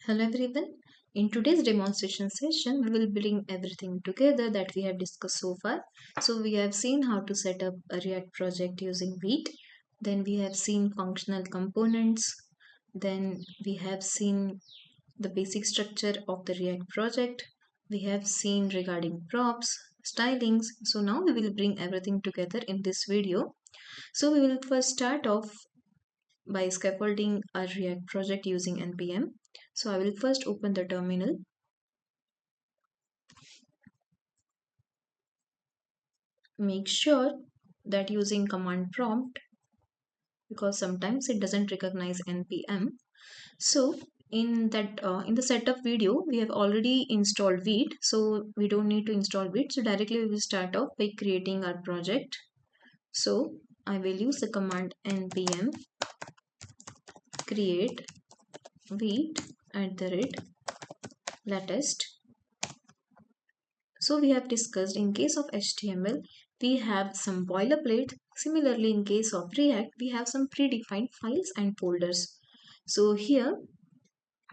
Hello everyone. In today's demonstration session, we will bring everything together that we have discussed so far. So we have seen how to set up a React project using Vite. Then we have seen functional components. Then we have seen the basic structure of the React project. We have seen regarding props, stylings. So now we will bring everything together in this video. So we will first start off by scaffolding a React project using npm. So I will first open the terminal. Make sure that using command prompt because sometimes it doesn't recognize npm. So in the setup video we have already installed Vite, so we don't need to install Vite. So directly we will start off by creating our project. So I will use the command npm create Vite @latest. So we have discussed in case of HTML, we have some boilerplate. Similarly, in case of React, we have some predefined files and folders. So here,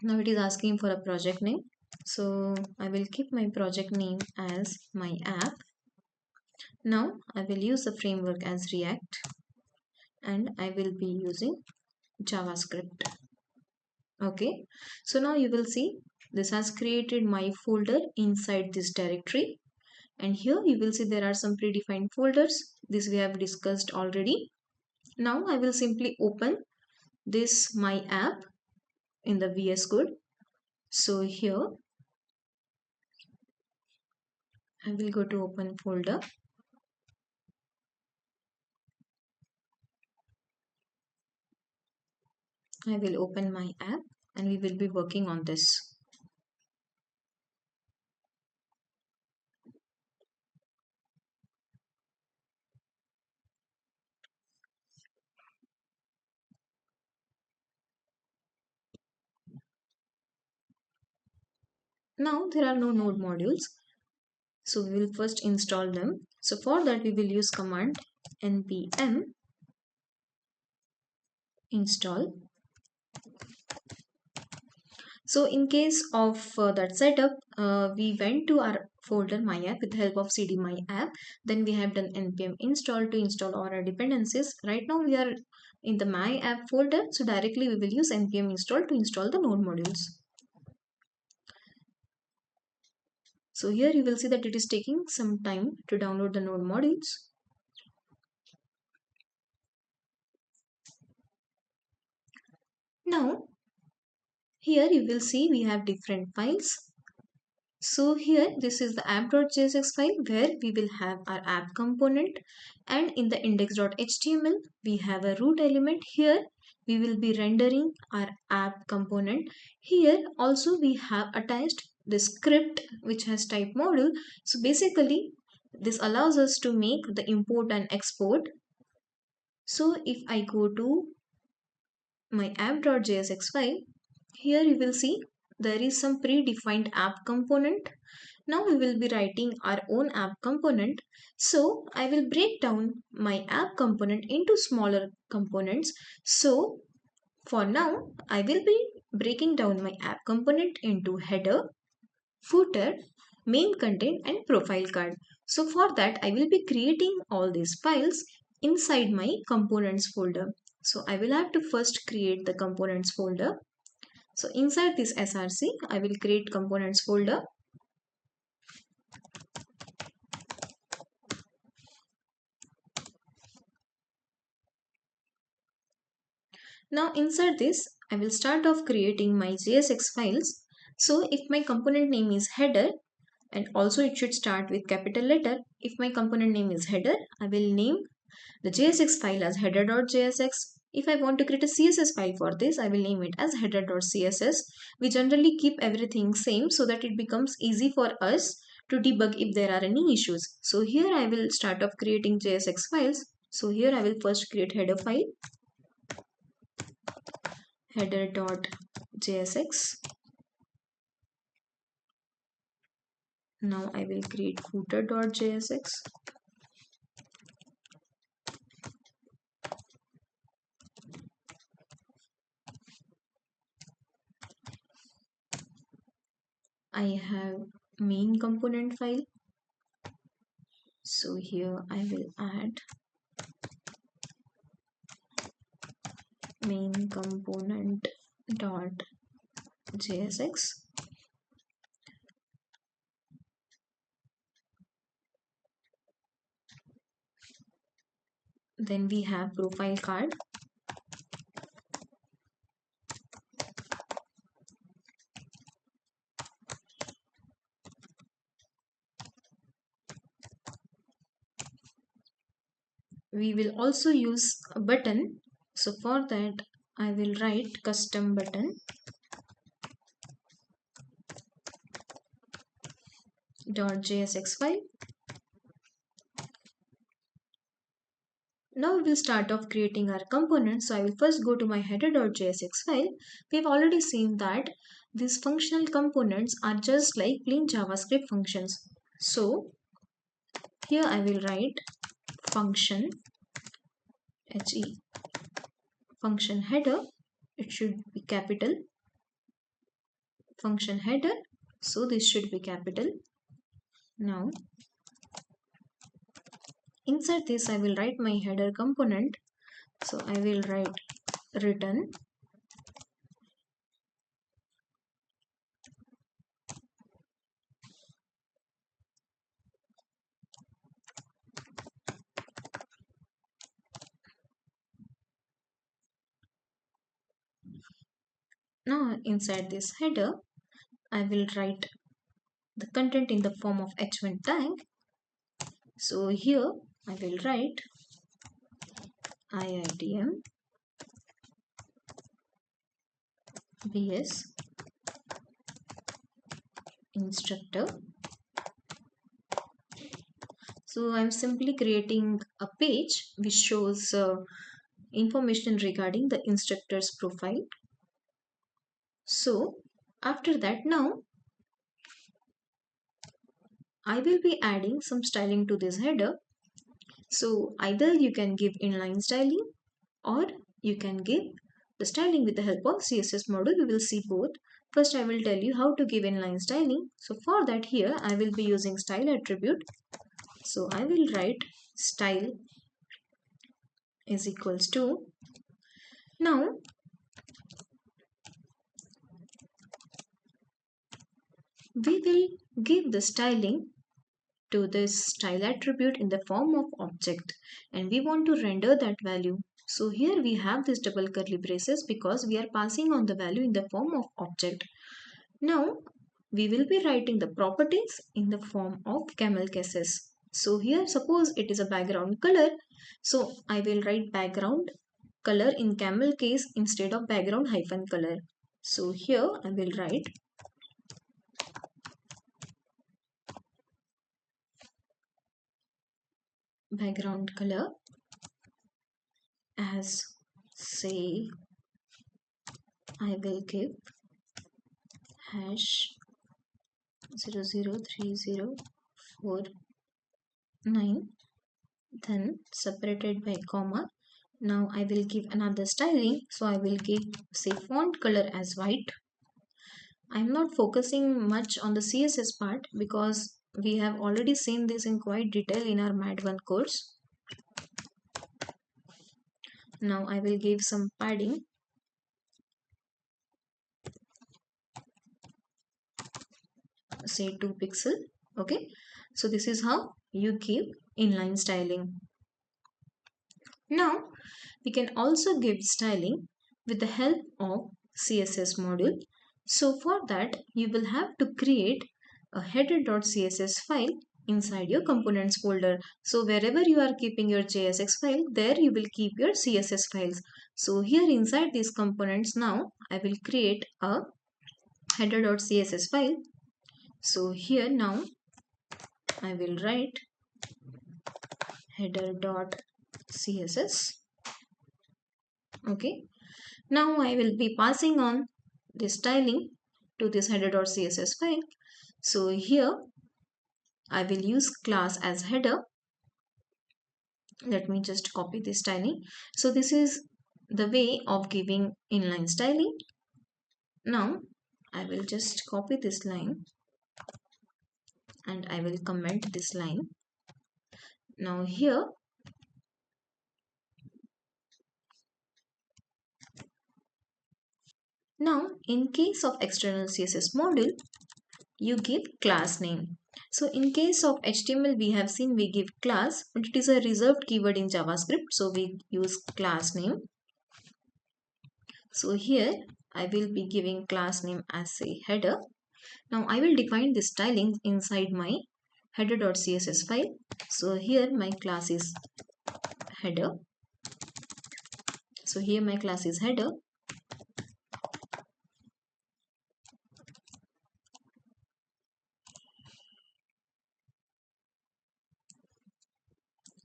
now it is asking for a project name. So I will keep my project name as my app. Now I will use the framework as React and I will be using JavaScript. Okay, so now you will see this has created my folder inside this directory. And here you will see there are some predefined folders. This we have discussed already. Now I will simply open this my app in the VS Code. So here I will go to open folder. I will open my app and we will be working on this. Now there are no node modules. So we will first install them. So for that we will use command npm install. So in case of that setup, we went to our folder myapp with the help of cd myapp. Then we have done npm install to install all our dependencies. Right now we are in the myapp folder. So directly we will use npm install to install the node modules. So here you will see that it is taking some time to download the node modules. Now here you will see we have different files. So here this is the app.jsx file where we will have our app component, and in the index.html we have a root element. Here we will be rendering our app component. Here also we have attached the script which has type module. So basically this allows us to make the import and export. So if I go to my app.jsx file, here you will see there is some predefined app component. Now we will be writing our own app component. So I will break down my app component into smaller components. So for now, I will be breaking down my app component into header, footer, main content and profile card. So for that, I will be creating all these files inside my components folder. So I will have to first create the components folder. So inside this src, I will create components folder. Now inside this, I will start off creating my JSX files. So if my component name is header, and also it should start with capital letter. If my component name is header, I will name the JSX file as header.jsx. If I want to create a CSS file for this, I will name it as header.css. We generally keep everything same so that it becomes easy for us to debug if there are any issues. So here I will start off creating JSX files. So here I will first create header file, header.jsx. Now I will create footer.jsx. I have main component file. So here I will add main component dot JSX. Then we have profile card. We will also use a button. So for that I will write custom button dot JSX file. Now we will start off creating our components. So I will first go to my header.jsx file. We have already seen that these functional components are just like plain JavaScript functions. So here I will write function he function header. It should be capital. Function header. So this should be capital. Now inside this I will write my header component. So I will write return now inside this header I will write the content in the form of h1 tag. So here I will write IITM BS instructor. So I'm simply creating a page which shows information regarding the instructor's profile. So after that, now I will be adding some styling to this header. So either you can give inline styling or you can give the styling with the help of CSS module. We will see both. First I will tell you how to give inline styling. So for that here I will be using style attribute. So I will write style is equals to, now we will give the styling to this style attribute in the form of object and we want to render that value. So here we have this double curly braces because we are passing on the value in the form of object. Now we will be writing the properties in the form of camel cases. So here suppose it is a background color. So I will write background color in camel case instead of background hyphen color. So here I will write background color as, say, I will give hash 003049, then separated by comma. Now I will give another styling. So I will give, say, font color as white. I'm not focusing much on the CSS part because we have already seen this in quite detail in our MAD1 course. Now I will give some padding. Say 2 pixel. Okay. So this is how you give inline styling. Now we can also give styling with the help of CSS module. So for that you will have to create a header.css file inside your components folder. So wherever you are keeping your JSX file, there you will keep your CSS files. So here inside these components, now I will create a header.css file. So here now I will write header.css. Okay. Now I will be passing on the styling to this header.css file. So here I will use class as header. Let me just copy this styling. So this is the way of giving inline styling. Now I will just copy this line and I will comment this line. Now here, now in case of external CSS module, you give class name. So in case of HTML, we have seen we give class, but it is a reserved keyword in JavaScript, so we use class name. So here I will be giving class name as a header. Now I will define the styling inside my header.css file. So here my class is header. So here my class is header.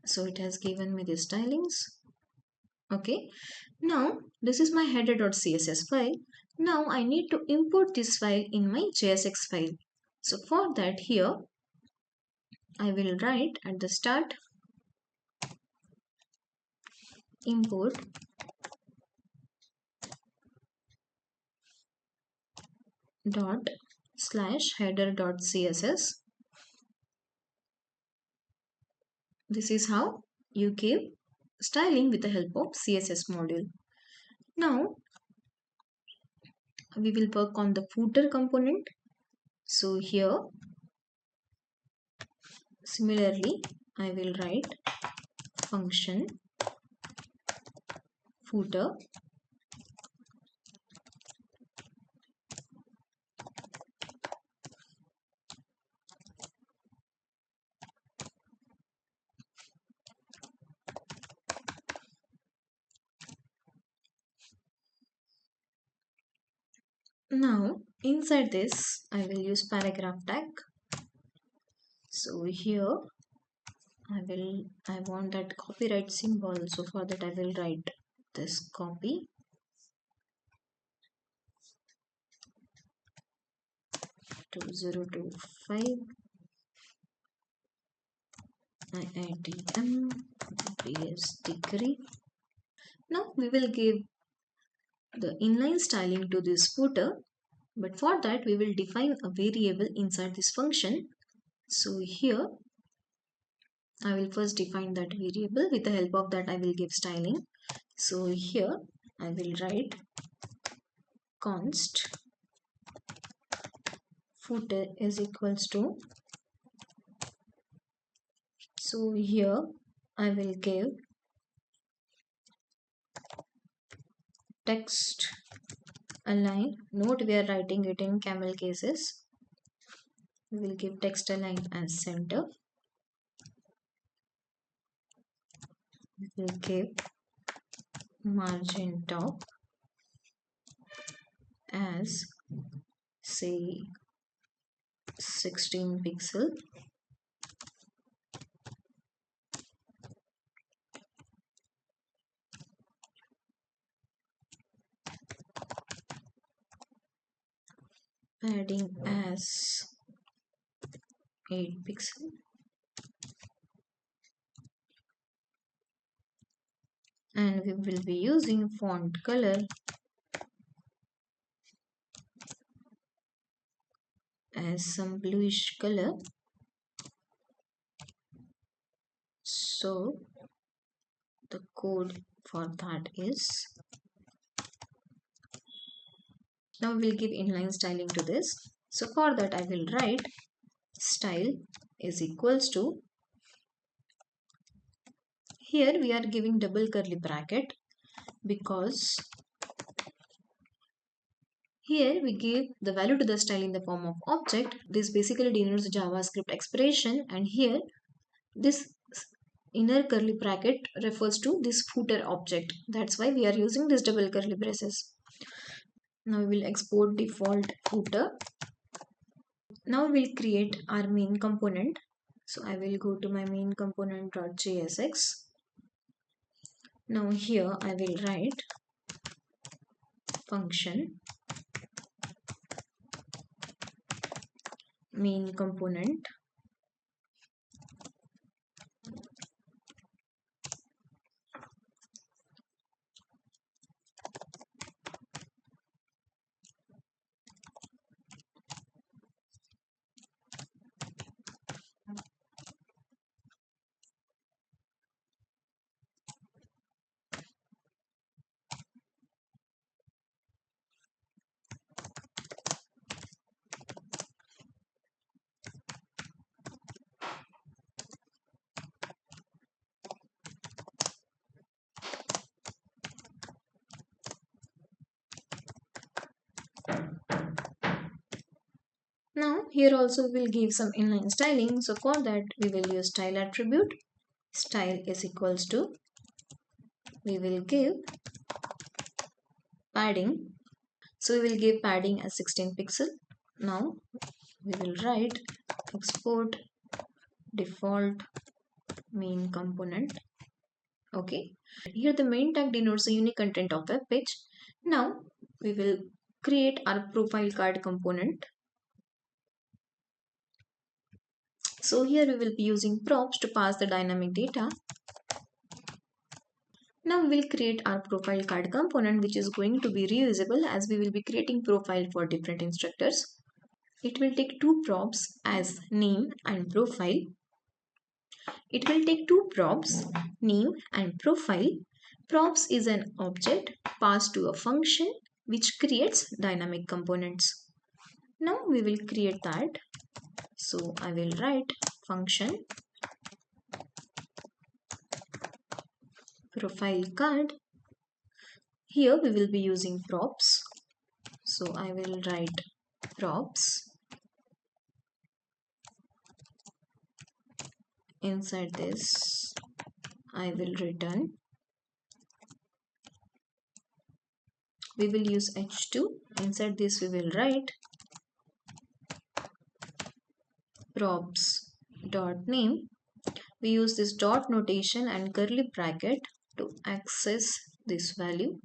So it has given me the stylings. Okay. Now this is my header.css file. Now I need to import this file in my JSX file. So for that here I will write at the start import dot slash header dot css. This is how you give styling with the help of CSS module. Now we will work on the footer component. So here similarly I will write function footer Now inside this I will use paragraph tag. So here I want that copyright symbol, so for that I will write this copy 2025 IITM PS degree. Now we will give the inline styling to this footer, but for that we will define a variable inside this function. So here I will first define that variable. With the help of that I will give styling. So here I will write const footer is equals to, so here I will give text align. Note we are writing it in camel cases. We will give text align as center. We will give margin top as say 16 pixel. Padding as 8 pixel. And we will be using font color as some bluish color. So the code for that is, now we will give inline styling to this. So for that I will write style is equals to, here we are giving double curly bracket because here we give the value to the style in the form of object. This basically denotes JavaScript expression, and here this inner curly bracket refers to this footer object. That's why we are using this double curly braces. Now we will export default footer. Now we will create our main component. So I will go to my main component.jsx. Now here I will write function main component Now here also we will give some inline styling. So for that we will use style attribute. Style is equals to, we will give padding. So we will give padding as 16 pixel. Now we will write export default main component. Okay. Here the main tag denotes the unique content of web page. Now we will create our profile card component. So here we will be using props to pass the dynamic data. Now we will create our profile card component, which is going to be reusable as we will be creating profile for different instructors. It will take two props as name and profile. It will take two props, name and profile. Props is an object passed to a function which creates dynamic components. Now we will create that. So I will write function profile card. Here we will be using props. So I will write props. Inside this I will return. We will use h2. Inside this we will write props dot name. We use this dot notation and curly bracket to access this value.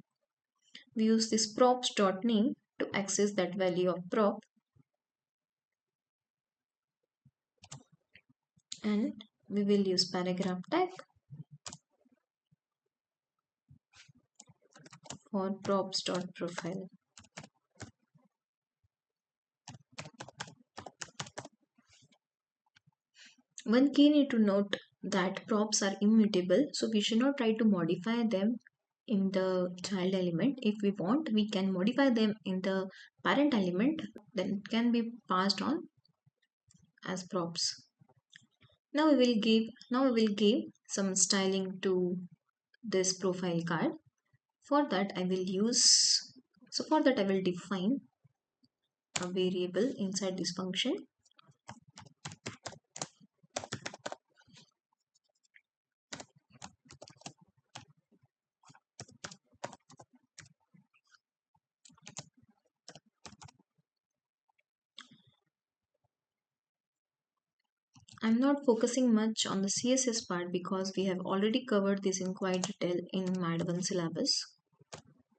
We use this props dot name to access that value of prop, and we will use paragraph tag for props dot profile. One key need to note that props are immutable, so we should not try to modify them in the child element. If we want, we can modify them in the parent element, then it can be passed on as props. Now we will give some styling to this profile card. For that I will define a variable inside this function. I'm not focusing much on the CSS part because we have already covered this in quite detail in Madhavan syllabus.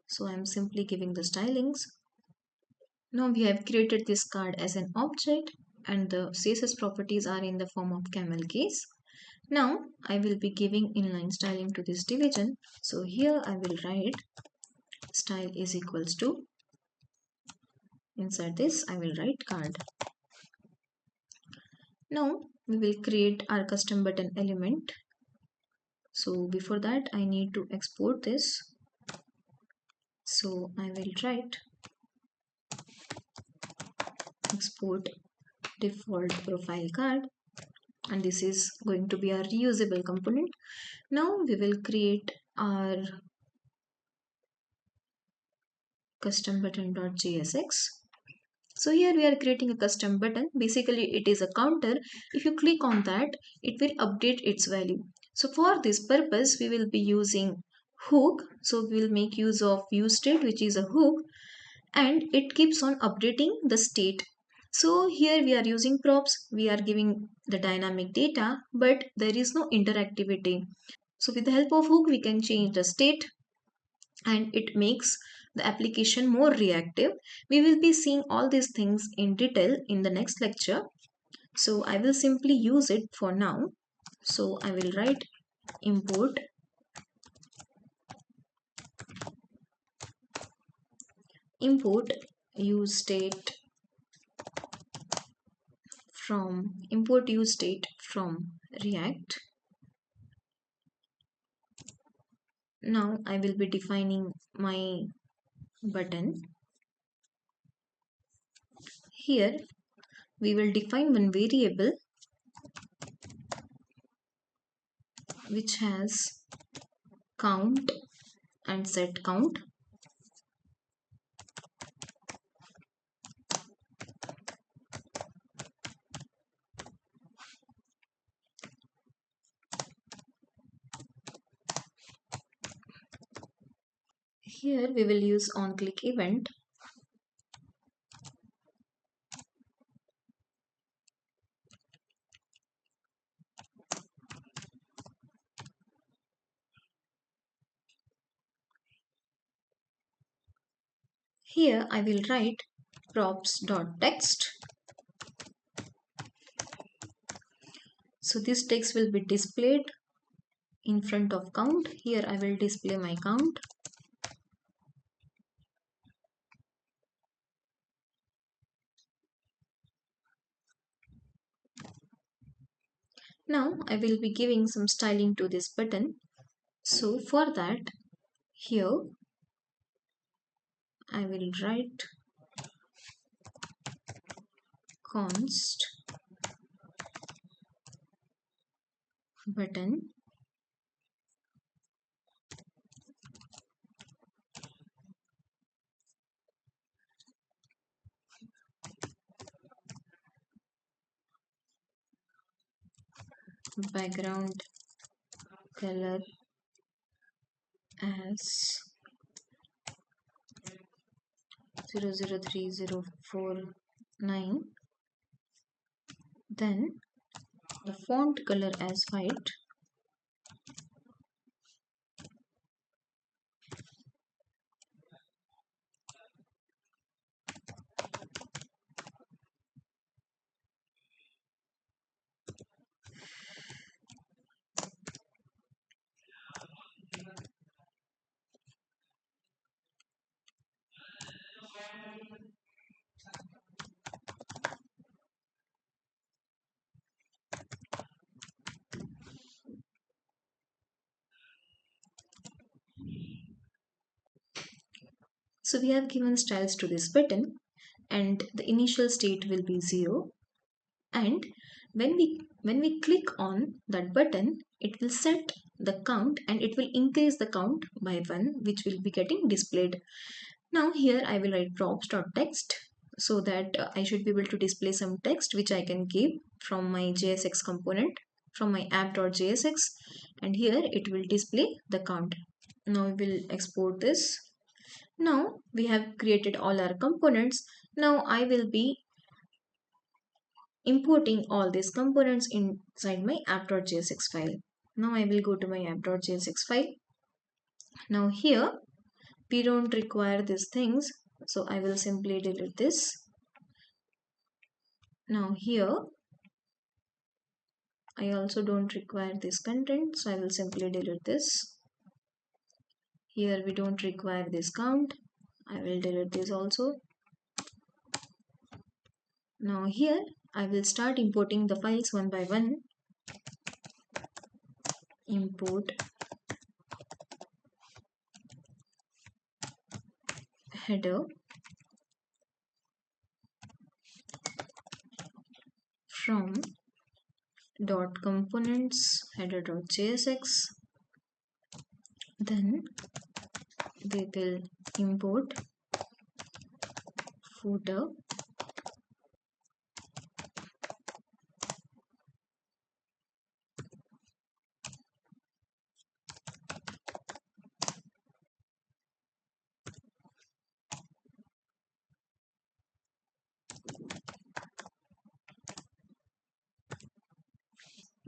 So I'm simply giving the stylings. Now we have created this card as an object and the CSS properties are in the form of camel case. Now I will be giving inline styling to this division. So here I will write style is equals to, inside this I will write card. Now we will create our custom button element. So before that I need to export this. So I will write export default profile card, and this is going to be a reusable component. Now we will create our custom button.jsx. So here we are creating a custom button. Basically it is a counter. If you click on that, it will update its value. So for this purpose we will be using hook. So we will make use of useState, which is a hook, and it keeps on updating the state. So here we are using props, we are giving the dynamic data, but there is no interactivity. So with the help of hook we can change the state and it makes the application more reactive. We will be seeing all these things in detail in the next lecture. So I will simply use it for now. So I will write import use state from React. Now I will be defining my button. Here we will define one variable which has count and set count. Here we will use onClick event. Here I will write props.text. So this text will be displayed in front of count. Here I will display my count. Now I will be giving some styling to this button. So for that, here I will write const button background color as 003049, then the font color as white, so we have given styles to this button and the initial state will be 0, and when we click on that button, it will set the count and it will increase the count by 1, which will be getting displayed. Now here I will write props.text so that I should be able to display some text which I can give from my JSX component, from my app.jsx, and here it will display the count. Now we will export this. Now we have created all our components. Now I will be importing all these components inside my app.jsx file. Now I will go to my app.jsx file. Now here we don't require these things, so I will simply delete this. Now here I also don't require this content, so I will simply delete this. Here we don't require this count, I will delete this also. Now here I will start importing the files one by one. Import header from dot components header.jsx, then we will import footer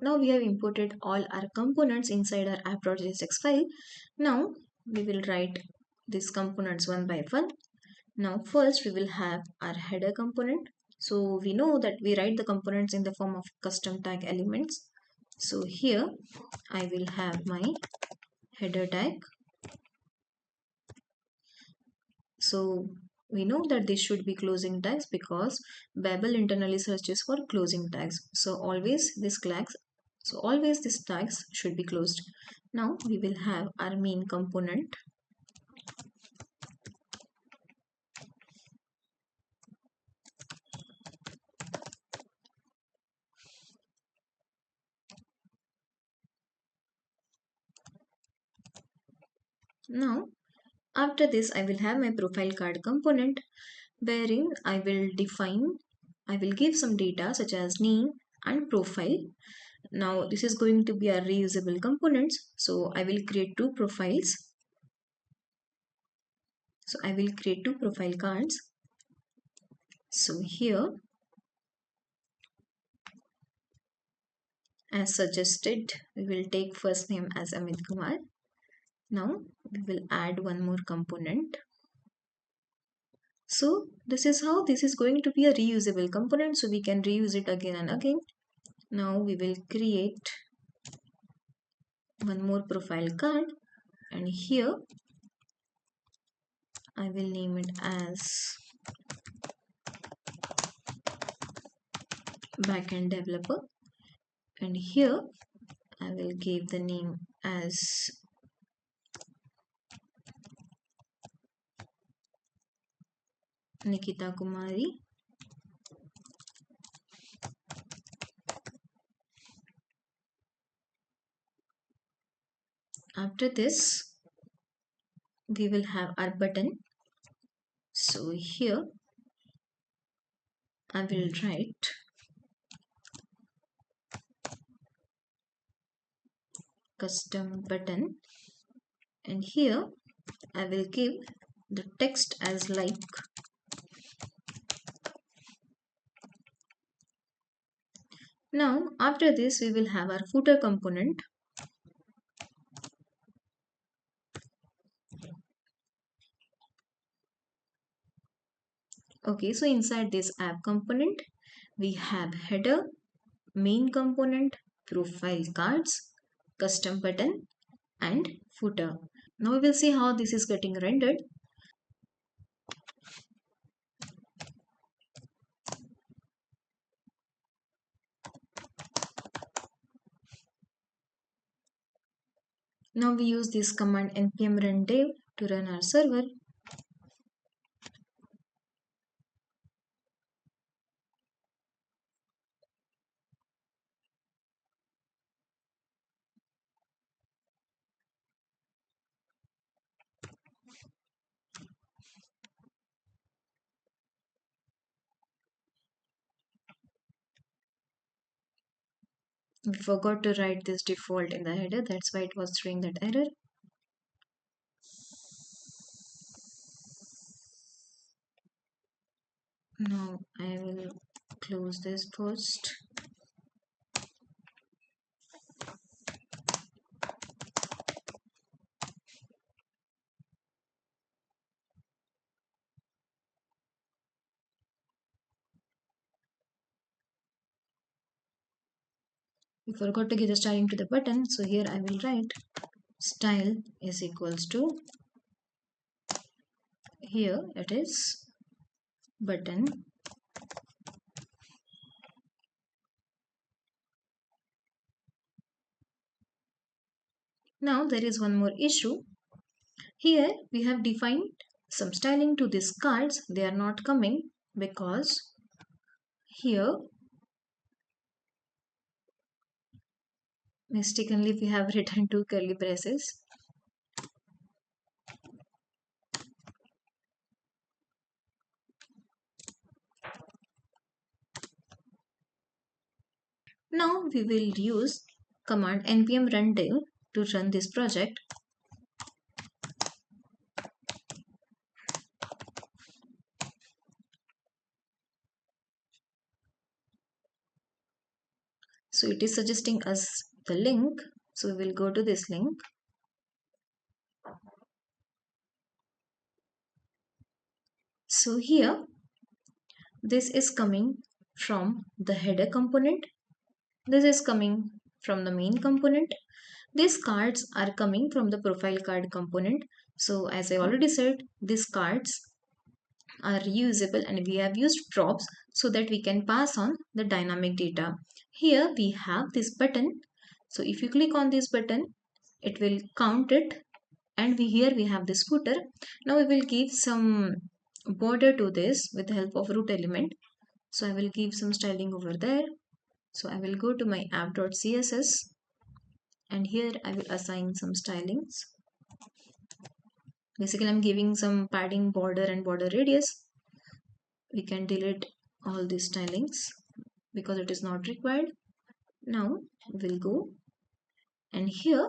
Now we have imported all our components inside our app.jsx file. Now we will write these components one by one. Now first we will have our header component. So we know that we write the components in the form of custom tag elements. So here I will have my header tag. So we know that this should be closing tags because Babel internally searches for closing tags. So always these tags should be closed. Now we will have our main component. Now after this I will have my profile card component, wherein I will give some data such as name and profile. Now this is going to be our reusable components, so I will create two profiles. So I will create two profile cards. So here, as suggested, we will take first name as Amit Kumar. Now we will add one more component. So this is how this is going to be a reusable component, so we can reuse it again and again. Now we will create one more profile card, and here I will name it as backend developer, and here I will give the name as Nikita Kumari. After this, we will have our button. So here I will write custom button, and here I will give the text as like. Now after this we will have our footer component. Okay, so inside this app component we have header, main component, profile cards, custom button and footer. Now we will see how this is getting rendered. Now we use this command npm run dev to run our server. We forgot to write this default in the header, that's why it was throwing that error. Now I will close this first. We forgot to give the styling to the button, so here I will write style is equals to, here it is button. Now there is one more issue. Here we have defined some styling to these cards. They are not coming because here mistakenly we have written two curly braces. Now we will use command npm run dev to run this project. So it is suggesting us the link. So we will go to this link. So here this is coming from the header component. This is coming from the main component. These cards are coming from the profile card component. So as I already said, these cards are reusable and we have used props so that we can pass on the dynamic data. Here we have this button. So if you click on this button, it will count it, and here we have this footer. Now we will give some border to this with the help of root element. So I will give some styling over there. So I will go to my app.css and here I will assign some stylings. Basically I'm giving some padding, border and border radius. We can delete all these stylings because it is not required. Now we'll go, and here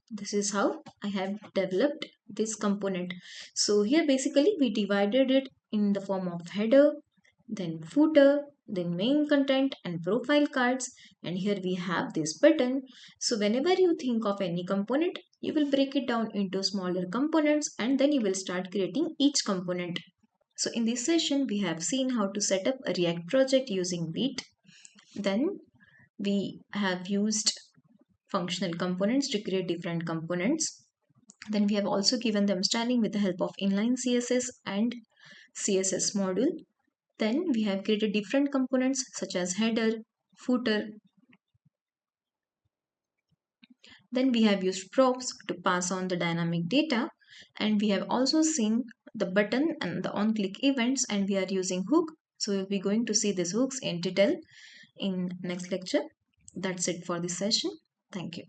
this is how I have developed this component. So here basically we divided it in the form of header, then footer, then main content and profile cards, and here we have this button. So whenever you think of any component, you will break it down into smaller components and then you will start creating each component. So in this session we have seen how to set up a React project using Vite. Then we have used functional components to create different components. Then we have also given them styling with the help of inline CSS and CSS module. Then we have created different components such as header, footer. Then we have used props to pass on the dynamic data. And we have also seen the button and the on-click events, and we are using hook. So we'll be going to see these hooks in detail in next lecture. That's it for this session. Thank you.